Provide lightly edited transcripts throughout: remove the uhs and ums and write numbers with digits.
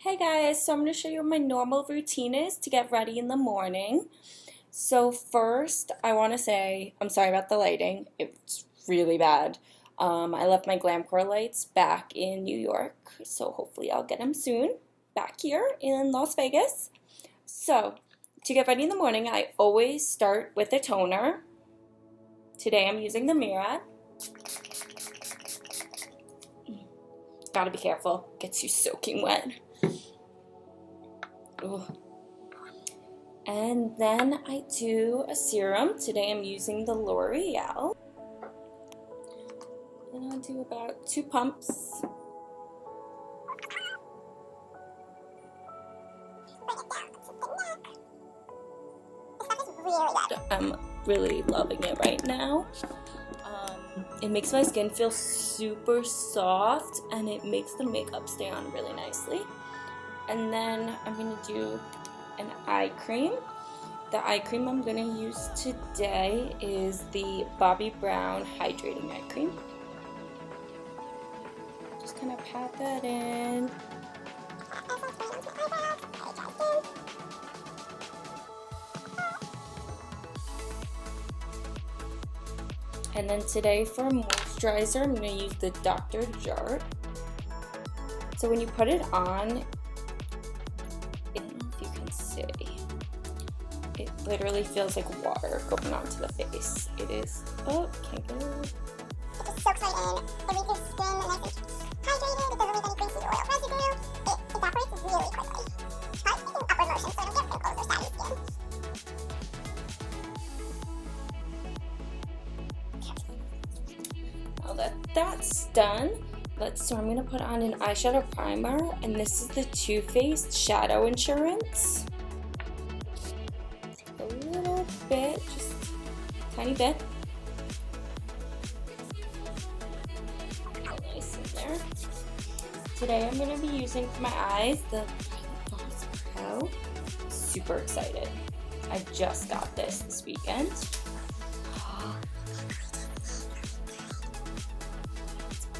Hey guys, so I'm going to show you what my normal routine is to get ready in the morning. So first, I want to say, I'm sorry about the lighting. It's really bad. I left my Glamcore lights back in New York, so hopefully I'll get them soon back here in Las Vegas. So, to get ready in the morning, I always start with a toner. Today I'm using the Murad. Gotta be careful, gets you soaking wet. Ugh. And then I do a serum. Today I'm using the L'Oreal. And I'll do about 2 pumps. I'm really loving it right now. It makes my skin feel super soft and it makes the makeup stay on really nicely. And then I'm going to do an eye cream. The eye cream I'm going to use today is the Bobbi Brown Hydrating Eye Cream. Just kind of pat that in. And then today for moisturizer, I'm going to use the Dr.Jart. So when you put it on, I don't know if you can see, it literally feels like water going onto the face. It is, oh, can't get it. It just soaks right in. It leaves your skin nice and hydrated. It doesn't leave any greasy oil residue. It evaporates really quickly. Try taking upward motion so I don't get pimples or saggy skin. Now that that's done, so I'm going to put on an eyeshadow primer, and this is the Too Faced Shadow Insurance. A little bit, just a tiny bit. Nice in there. Today I'm going to be using for my eyes the Voss Pro. Super excited. I just got this weekend.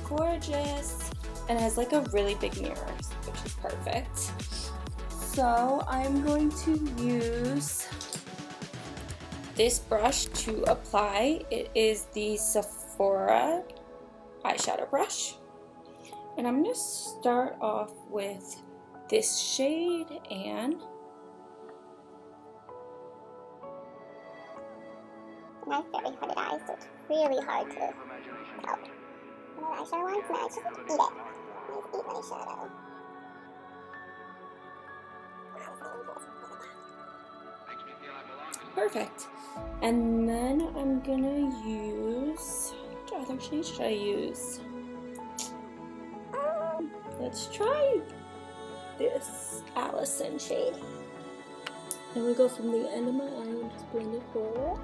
Gorgeous, and it has like a really big mirror, which is perfect. So I'm going to use this brush to apply. It is the Sephora eyeshadow brush, and I'm going to start off with this shade, and I have very hooded eyes, so it's really hard to tell. Eyeshadow lines? No, it's just like eat it. Let's eat eyeshadow. perfect. And then I'm gonna use, what other shade should I use? Let's try this Allison shade. And we go from the end of my eye and just blend it forward.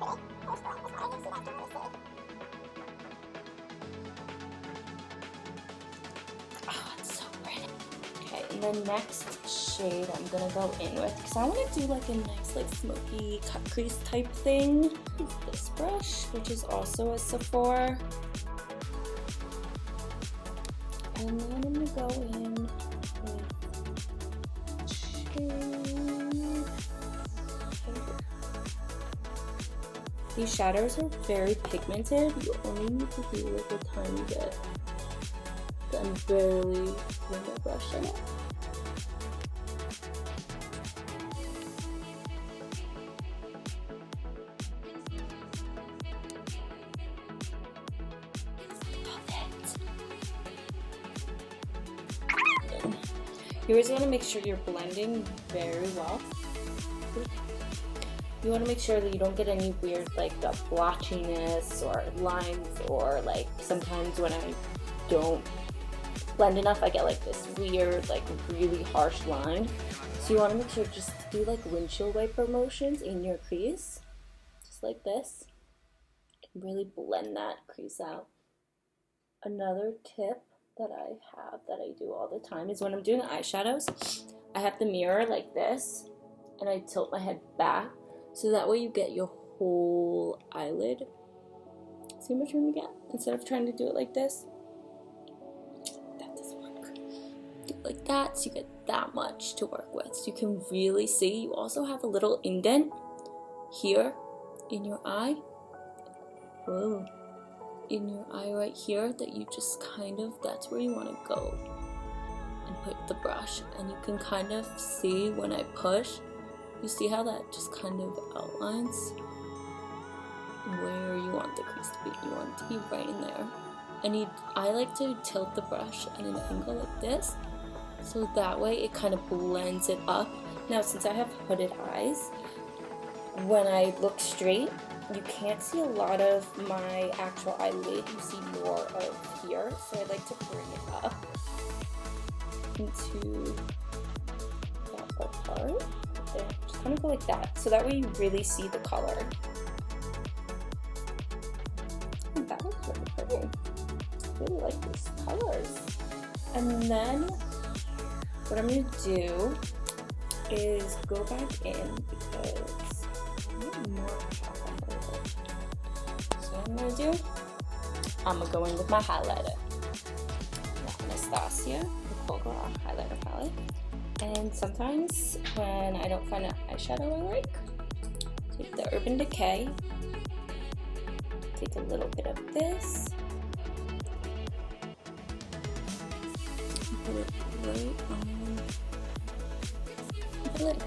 Oh, it's so pretty. Okay, and the next shade I'm gonna go in with, because I want to do like a nice like smoky cut crease type thing, is this brush, which is also a Sephora. And then I'm gonna go in with shade. These shadows are very pigmented. You only need to do like a tiny bit. I'm barely putting my brush in it. You always want to make sure you're blending very well. You want to make sure that you don't get any weird like blotchiness or lines, or like sometimes when I don't blend enough I get like this weird like really harsh line. So you want to make sure just to do like windshield wiper motions in your crease, just like this, and really blend that crease out. Another tip that I have that I do all the time is when I'm doing eyeshadows, I have the mirror like this and I tilt my head back so that way you get your whole eyelid. See how much room you get instead of trying to do it like this. like that, so you get that much to work with. So you can really see. You also have a little indent here in your eye. Whoa. In your eye right here that you just kind of, that's where you want to go and put the brush. And you can kind of see when I push, you see how that just kind of outlines where you want the crease to be. You want it to be right in there. And I like to tilt the brush at an angle like this, so that way it kind of blends it up. Now, since I have hooded eyes, when I look straight, you can't see a lot of my actual eyelid. You see more of here, so I like to bring it up into that whole part. There. Just kind of go like that, so that way you really see the color. And that looks really pretty. I really like these colors. And then what I'm going to do is go back in because I need more chocolate. So what I'm going to do, I'm going to go in with my highlighter. The Anastasia Nicole highlighter palette. And sometimes when I don't find an eyeshadow I like, take the Urban Decay, take a little bit of this, put it right on the lid.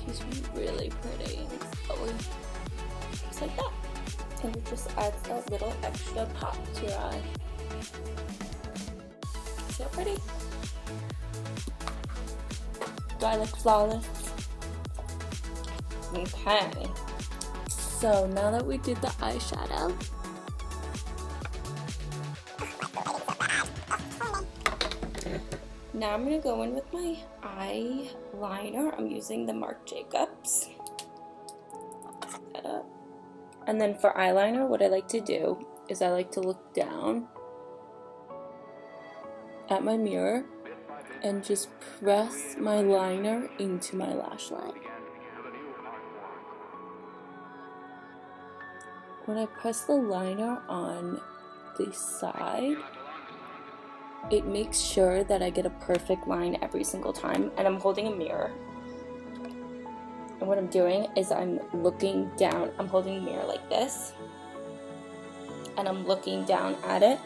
It's really pretty and colorful, just like that. And it just adds a little extra pop to your eye. See how pretty? Do I look flawless? Okay. So now that we did the eyeshadow, now I'm going to go in with my eyeliner. I'm using the Marc Jacobs. And then for eyeliner, what I like to do is I like to look down at my mirror and just press my liner into my lash line. When I press the liner on the side, it makes sure that I get a perfect line every single time. And I'm holding a mirror. And what I'm doing is I'm looking down. I'm holding a mirror like this. And I'm looking down at it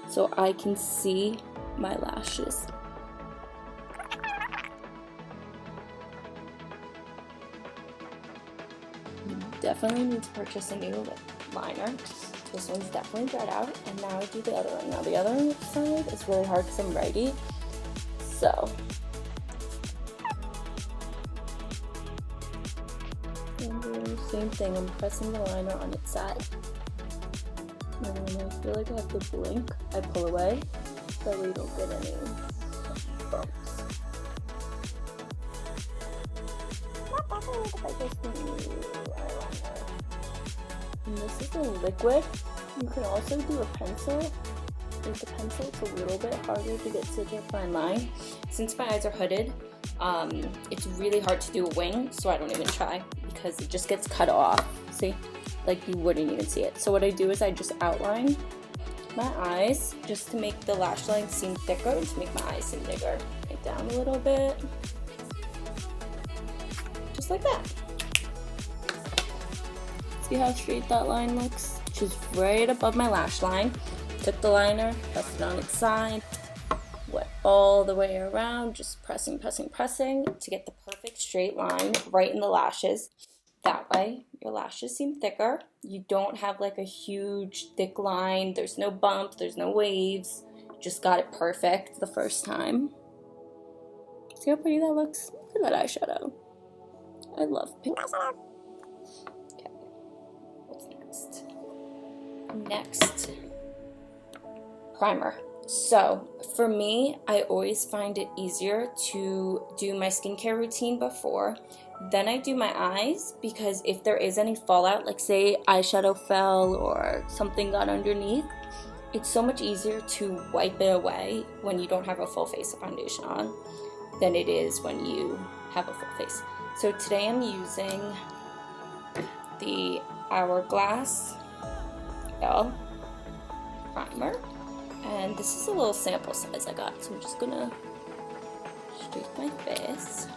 so I can see my lashes. Definitely need to purchase a new liner. This one's definitely dried out, and now I do the other one. Now the other side is really hard because I'm righty, so I'm doing the same thing. I'm pressing the liner on its side, and when I feel like I have to blink, I pull away so we don't get any bumps. And this is a liquid. You can also do a pencil. With the pencil, it's a little bit harder to get such a fine line. Since my eyes are hooded, it's really hard to do a wing, so I don't even try because it just gets cut off. See? Like you wouldn't even see it. So what I do is I just outline my eyes just to make the lash line seem thicker and to make my eyes seem bigger. It down a little bit. Just like that. See how straight that line looks? Just right above my lash line. Took the liner, pressed it on its side, went all the way around, just pressing to get the perfect straight line right in the lashes. That way, your lashes seem thicker. You don't have like a huge thick line. There's no bumps, there's no waves. Just got it perfect the first time. See how pretty that looks? Look at that eyeshadow. I love pink eyeshadow. Okay, what's next? Primer. So for me, I always find it easier to do my skincare routine before, then I do my eyes, because if there is any fallout, like say eyeshadow fell or something got underneath, it's so much easier to wipe it away when you don't have a full face of foundation on than it is when you have a full face. So today I'm using the Hourglass L primer, and this is a little sample size I got, so I'm just gonna streak my face.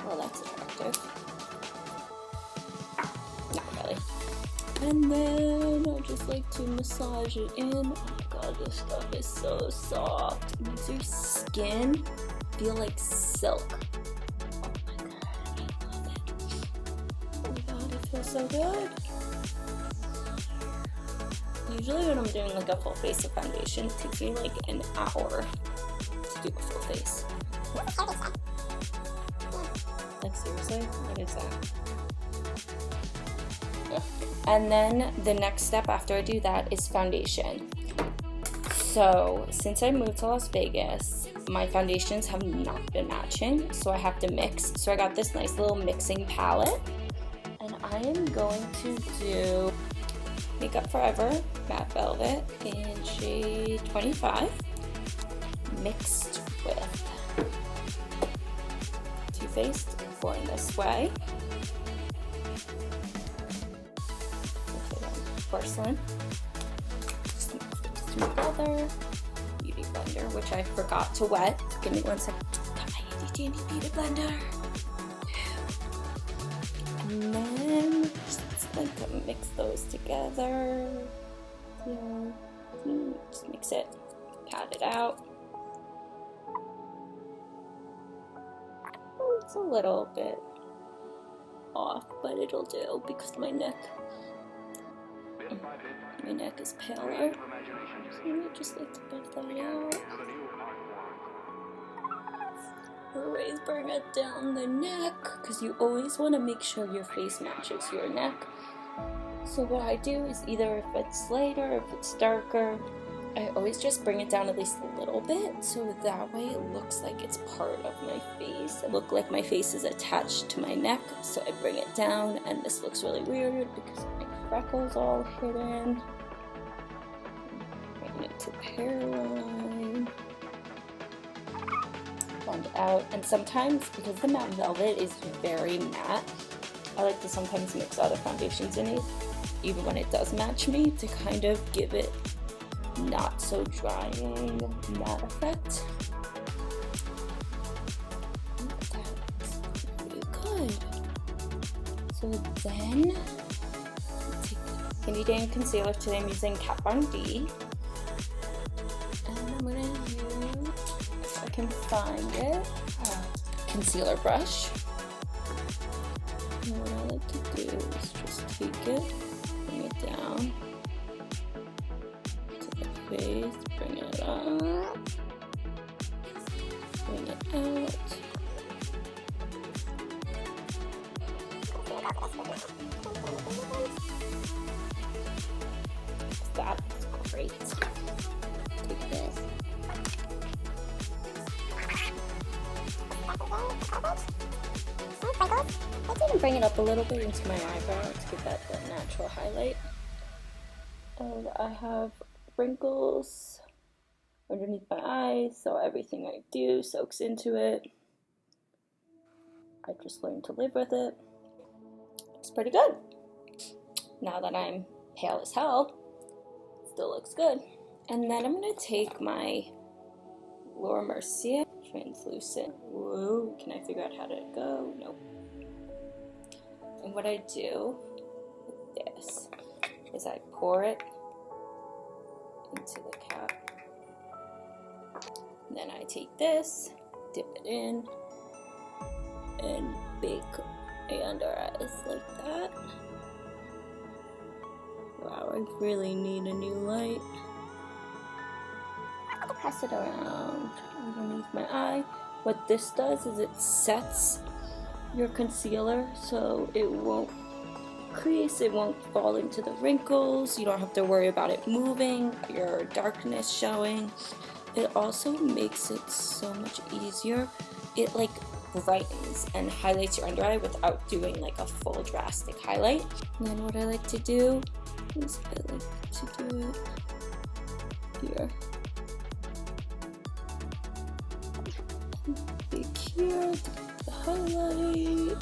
Well, that's attractive. Not really. And then I just like to massage it in. Oh my god, this stuff is so soft. It makes your skin feel like silk. Oh my god, I love it. Oh my god, it feels so good. Usually when I'm doing like a full face of foundation, it takes me like an hour to do a full face. Like seriously? What is that? Yeah. And then the next step after I do that is foundation. So since I moved to Las Vegas, my foundations have not been matching, so I have to mix. So I got this nice little mixing palette, and I am going to do Makeup Forever Matte Velvet in shade 25, mixed with Too Faced Born This Way, Porcelain, just mix those together, Beauty Blender, which I forgot to wet. Give me 1 second. Got my handy dandy Beauty Blender. And then just like to mix those together. Yeah. Just mix it, pat it out. It's a little bit off, but it'll do because my neck is paler. So I just like to buff that out. Always bring it down the neck, because you always want to make sure your face matches your neck. So what I do is either if it's lighter, if it's darker, I always just bring it down at least a little bit, so that way it looks like it's part of my face. It looks like my face is attached to my neck, so I bring it down, and this looks really weird because my freckles all hidden. Bring it to the hairline. Blend it out, and sometimes, because the matte velvet is very matte, I like to sometimes mix other foundations in it, even when it does match me, to kind of give it not so drying matte effect. That's pretty good. So then, take Handy Dandy Concealer. Today I'm using Kat Von D. And I'm gonna use, if I can find it, a concealer brush. And what I like to do is just take it, bring it down to the face, bring it up, bring it out. That's great. Take this. Let's even bring it up a little bit into my eyebrow to give that natural highlight. And I have wrinkles underneath my eyes, so everything I do soaks into it. I just learned to live with it. It's pretty good. Now that I'm pale as hell, it still looks good. And then I'm going to take my Mercier translucent. Whoa, can I figure out how to go? Nope. And what I do with this is I pour it into the cap. And then I take this, dip it in, and bake my under eyes like that. Wow, I really need a new light. Press it around underneath my eye. What this does is it sets your concealer so it won't crease, it won't fall into the wrinkles, you don't have to worry about it moving, your darkness showing. It also makes it so much easier. It like brightens and highlights your under eye without doing like a full drastic highlight. And then what I like to do is I like to do it here. Big here, the highlight.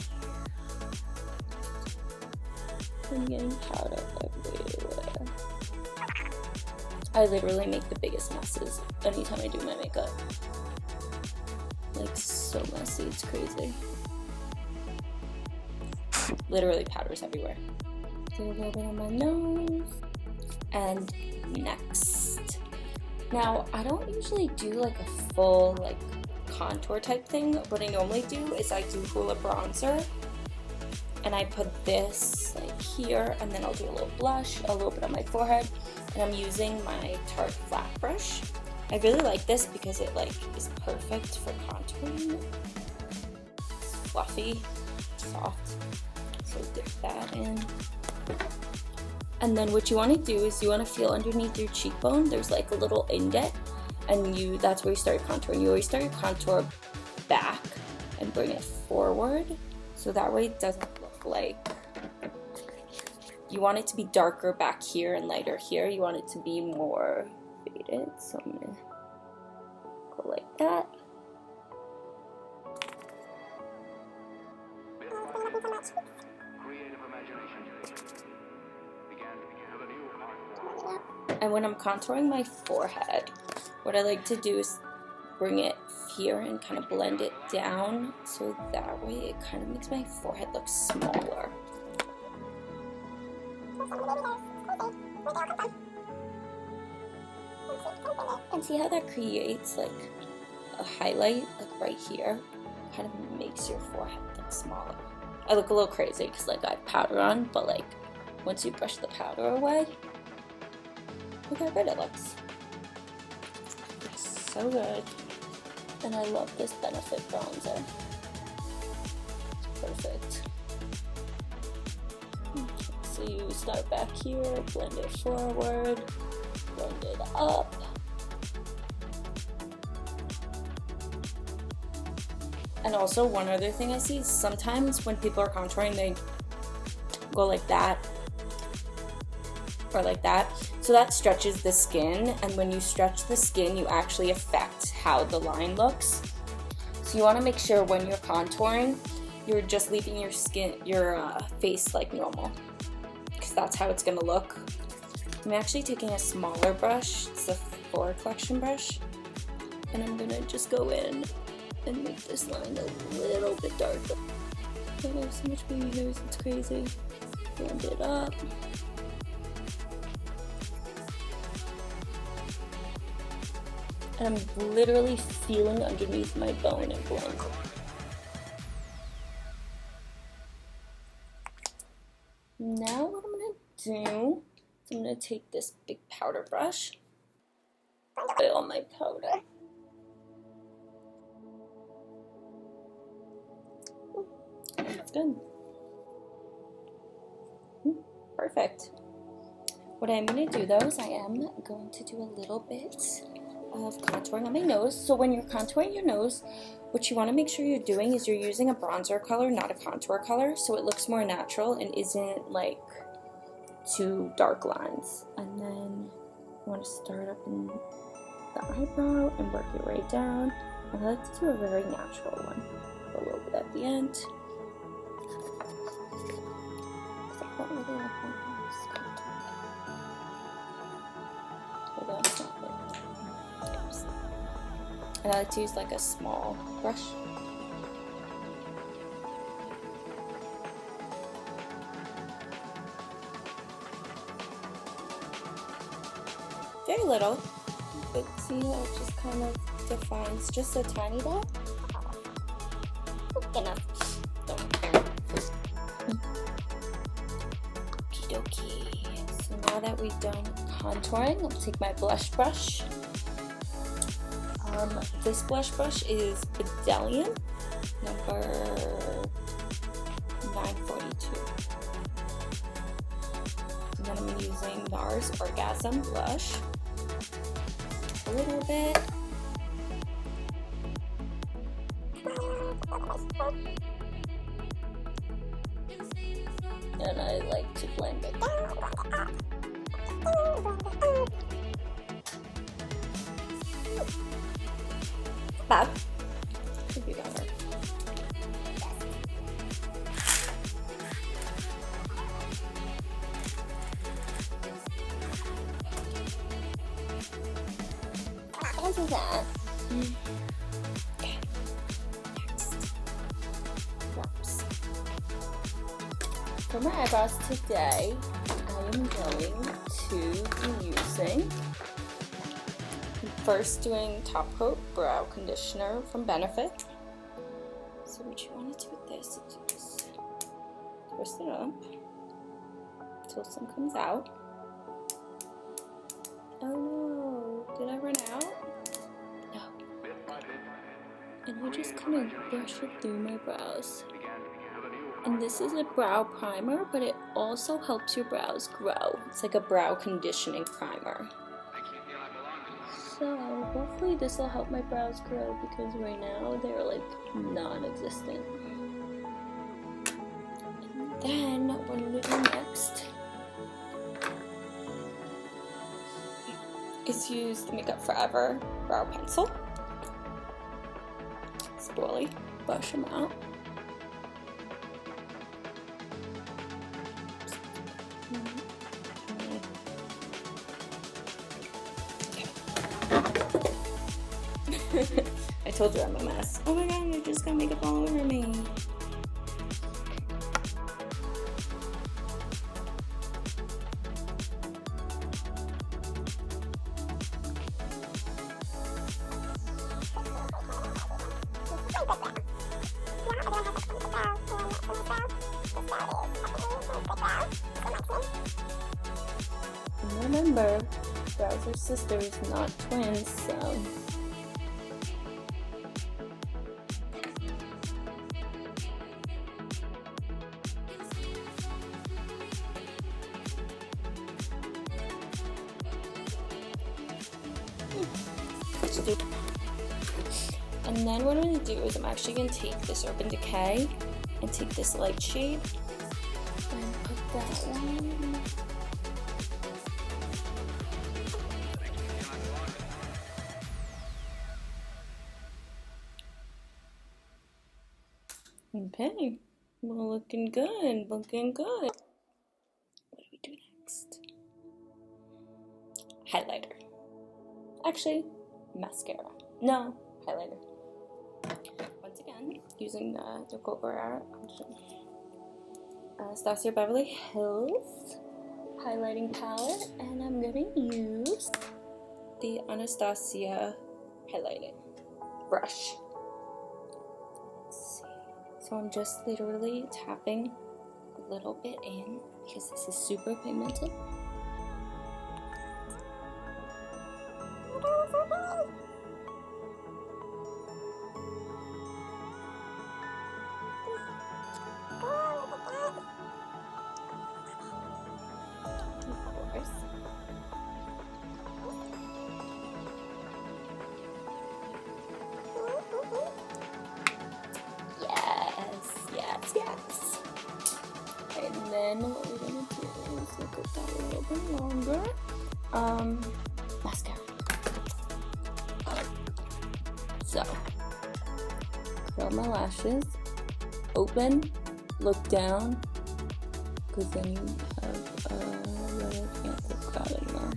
I'm getting powder everywhere. I literally make the biggest messes anytime I do my makeup. Like, so messy, it's crazy. Literally powders everywhere. Do a little bit on my nose. And next. Now, I don't usually do like a full like contour type thing. What I normally do is I do Hoola bronzer. And I put this like here, and then I'll do a little blush, a little bit on my forehead. And I'm using my Tarte flat brush. I really like this because it like is perfect for contouring. It's fluffy, soft. So dip that in. And then what you want to do is you want to feel underneath your cheekbone. There's like a little indent, and that's where you start contouring. You always start your contour back and bring it forward, so that way it doesn't look like, you want it to be darker back here and lighter here. You want it to be more faded, so I'm gonna go like that. And when I'm contouring my forehead, what I like to do is bring it here and kind of blend it down, so that way it kind of makes my forehead look smaller. And see how that creates like a highlight, like right here, kind of makes your forehead look smaller. I look a little crazy because like I have powder on, but like once you brush the powder away, look how good it looks. It's so good. And I love this Benefit bronzer. It's perfect. So you start back here, blend it forward, blend it up. And also one other thing I see is sometimes when people are contouring, they go like that or like that. So that stretches the skin, and when you stretch the skin, you actually affect how the line looks. So you want to make sure when you're contouring, you're just leaving your skin, your face like normal, because that's how it's gonna look. I'm actually taking a smaller brush, it's a 4 collection brush, and I'm gonna just go in and make this line a little bit darker. I have so much baby hairs, it's crazy. Blend it up. And I'm literally feeling underneath my bone and blend. Now what I'm gonna do is I'm gonna take this big powder brush, put it on my powder. That's good. Perfect. What I'm going to do though is I am going to do a little bit of contouring on my nose. So when you're contouring your nose, what you want to make sure you're doing is you're using a bronzer color, not a contour color, so it looks more natural and isn't like too dark lines. And then you want to start up in the eyebrow and work your way down. And I like to do a very natural one, a little bit at the end. And I like to use like a small brush. Very little, but see how it just kind of defines just a tiny bit? Good enough. Okie dokie. So now that we've done contouring, I'll take my blush brush. This blush brush is Beverly, number 942. And then I'm using Nars Orgasm blush. A little bit. And I like to blend it. Bob, could be better. I'll do that. Okay. For my eyebrows today, I am going to be using, first doing Top Coat Brow Conditioner from Benefit. So what you want to do with this is just twist it up until some comes out. Oh no, did I run out? No. And I just kind of brush it through my brows. And this is a brow primer, but it also helps your brows grow. It's like a brow conditioning primer. So hopefully this will help my brows grow, because right now they're like non-existent. And then what I'm gonna do next is use the Makeup Forever brow pencil. Slowly brush them out. I told you I'm a mess. Oh my god, you're just gonna make it all over me. And remember, brows are sisters, not twins, so. And then what I'm going to do is I'm actually going to take this Urban Decay and take this light shade and put that one. Okay, well, looking good, looking good. What do we do next? Highlighter. Actually, mascara. No, highlighter. Once again, using the Nicole Guerriero Anastasia Beverly Hills highlighting palette, and I'm gonna use the Anastasia highlighting brush. Let's see. So I'm just literally tapping a little bit in because this is super pigmented. Yes. And then what we're gonna do is look at that a little bit longer. Mascara. So, curl my lashes, open, look down, because then you have I can't look out anymore.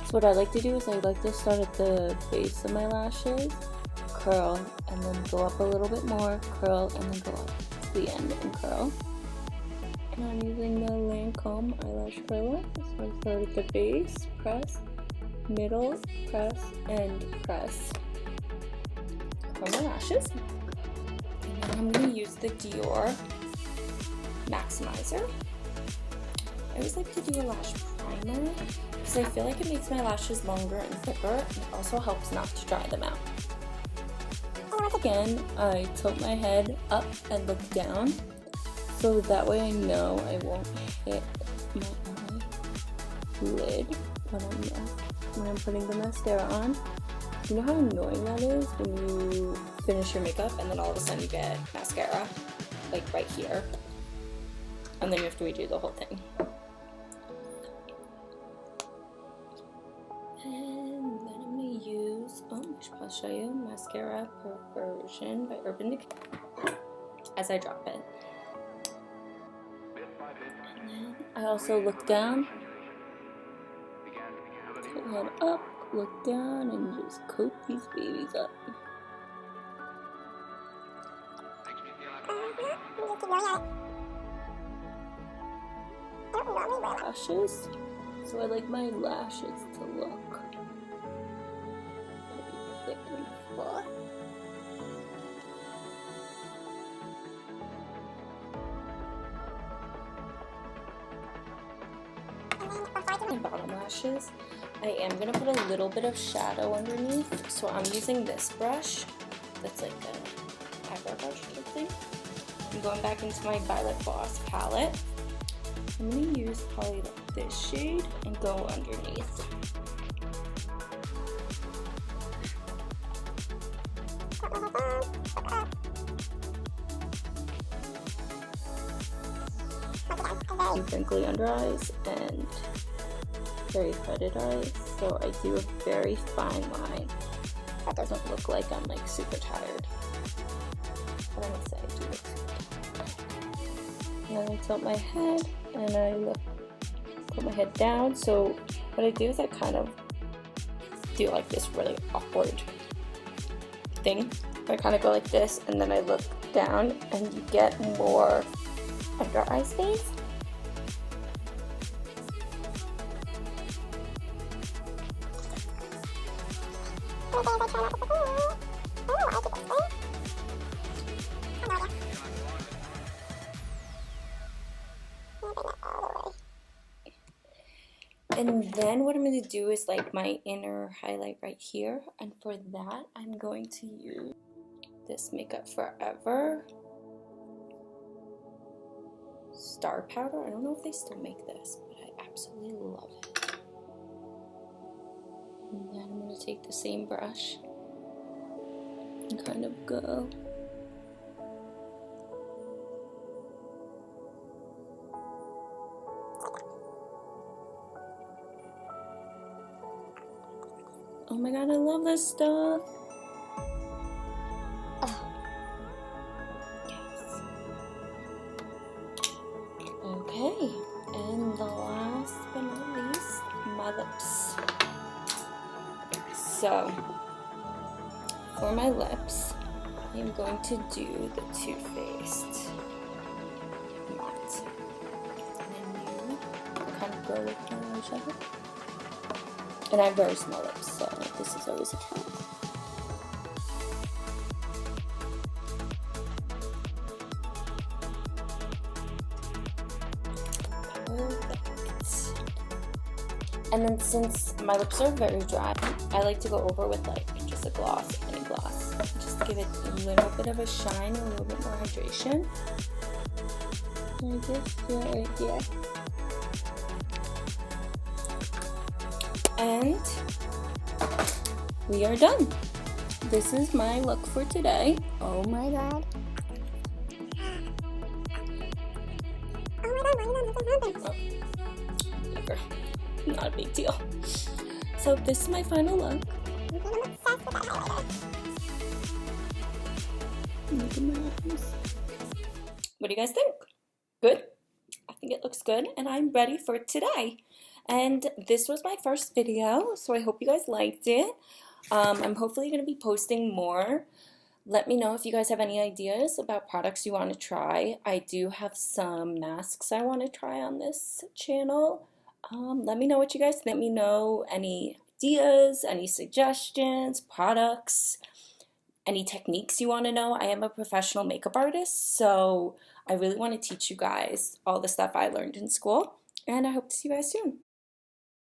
So what I like to do is I like to start at the base of my lashes, curl, and then go up a little bit more, curl, and then go up to the end and curl. And I'm using the Lancome eyelash curler. So I start at the base, press, middle, press, and press. Curl my lashes. And then I'm going to use the Dior Maximizer. I always like to do a lash primer because I feel like it makes my lashes longer and thicker, and it also helps not to dry them out. And again, I tilt my head up and look down, so that way I know I won't hit my lid when I'm putting the mascara on. You know how annoying that is when you finish your makeup and then all of a sudden you get mascara, like right here, and then you have to redo the whole thing. And then I'm going to use, I'll show you, Mascara Perversion by Urban Decay as I drop it. And then I also look down, tilt head up, look down, and just coat these babies up. Lashes. So I like my lashes to look thick and fluff. My bottom lashes, I am going to put a little bit of shadow underneath, so I'm using this brush that's like an eyebrow brush type thing. I'm going back into my Violet Voss palette. I'm going to use probably like this shade and go underneath. Some wrinkly under eyes and very hooded eyes, so I do a very fine line. That doesn't look like I'm like super tired, but I'm gonna say I do look super tired. And then I tilt my head and I put my head down. So what I do is I kind of do like this really awkward thing. I kind of go like this and then I look down and you get more under eye space. And then what I'm going to do is like my inner highlight right here, and for that I'm going to use this Makeup Forever Star Powder. I don't know if they still make this, but I absolutely love it. And then I'm going to take the same brush and kind of go oh my god, I love this stuff. Oh. Yes. Okay, and the last but not least, my lips. So, for my lips, I'm going to do the Too Faced matte. And then you kind of go with my eyeshadow. And I have very small lips, so this is always a problem. Perfect. And then since my lips are very dry, I like to go over with like just a gloss, any gloss, just to give it a little bit of a shine, a little bit more hydration. And I just do it right here. And we are done. This is my look for today. Oh my god. Oh, whatever. Not a big deal. So this is my final look. Look at my eyes. What do you guys think? Good? I think it looks good, and I'm ready for today. And this was my first video, so I hope you guys liked it. I'm hopefully going to be posting more. Let me know if you guys have any ideas about products you want to try. I do have some masks I want to try on this channel. Let me know what you guys think. Let me know any ideas, any suggestions, products, any techniques you want to know. I am a professional makeup artist, so I really want to teach you guys all the stuff I learned in school. And I hope to see you guys soon.